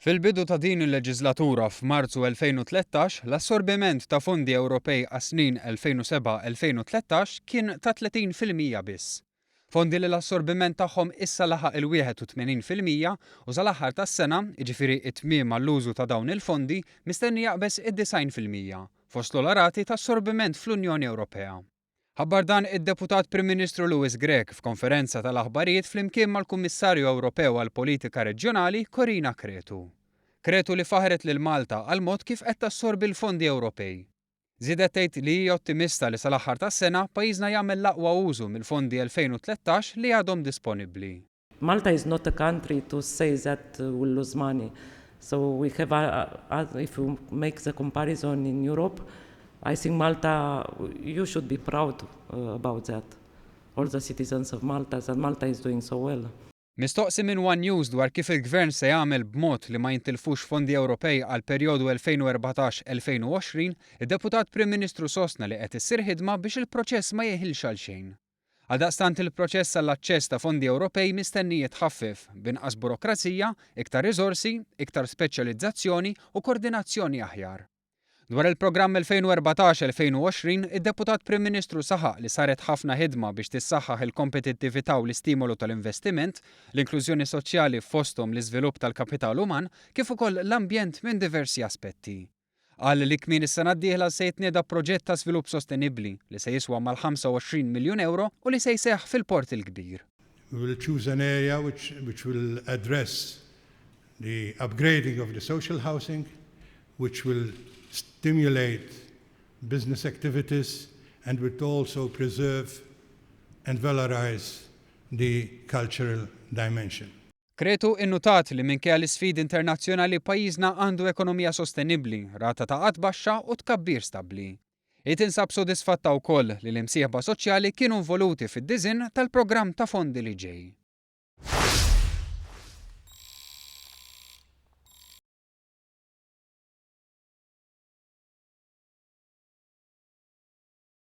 Fil-bidu ta' din il-leġislatura f'Marzu 2013, l-assorbiment ta' fondi Ewropej għas-snin 2007-2013 kien ta' 30% biss. Fondi li l-assorbiment tagħhom issa laħaq il-81% u sal-aħħar tas-sena, jiġifieri t-tmiem għall-użu ta' dawn il-fondi, mistenni jaqbes id-90% fost l-olarati ta' assorbiment fl-Unjoni Ewropea. Ħabbar dan id-Deputat Prim Ministru Louis Grech f'konferenza tal-aħbarijiet flimkien mal-Kummissarju Ewropew għall-Politika Reġjonali Corina Cretu. Cretu li faħret lil Malta għal mod kif qed tassorbi l-fondi Ewropej. Żiedet tgħid li hija ottimista li sal-aħħar tas-sena pajjiżna jagħmel l-aqwa użu mill-fondi 2013 li għadhom disponibbli. Malta is not a country to say that we'll lose money. So we have, if you make the comparison in Europe, I think Malta, you should be proud about that. All the citizens of Malta, that Malta is doing so well. Mistoqsi minn One News dwar kif il-Gvern se jagħmel b'mod li ma jintilfux fondi Ewropej għal perjodu 2014-2020, id-Deputat Prim Ministru sostna li qed issir ħidma biex il-proċess ma jeħilx għal xejn. Għaldaqstant il-proċess għall-aċċess ta' fondi Ewropej mistenni jitħaffef b'inqas burokrazija, iktar riżorsi, iktar speċjalizzazzjoni u koordinazzjoni aħjar. Dwar il-programm 2014-2020, id-Deputat Prim Ministru saħaq li saret ħafna ħidma biex tissaħħaħ il-kompetittività u l-istimolu tal-investiment, l-inklużjoni soċjali fosthom l-iżvilupp tal-kapital uman, kif ukoll l-ambjent minn diversi aspetti. Qal li kmien is-sena d-dieħla se jitnieda proġett ta' żvilupp sostenibbli li se jiswa mal-25 miljun euro u li se jseħħ fil-Port il-Kbir. We will choose an area which will address the upgrading of the social housing, which will stimulate business activities and would also preserve and valorize the cultural dimension. Cretu innutat li minkejja l-isfidi internazzjonali pajjiżna għandu ekonomija sostenibbli, rata ta' qatt baxxa u tkabbir stabbli. Tinsab sodisfatta wkoll li l-imsieħba soċjali kienu involuti fid-disinn tal-programm ta' fondi li ġej.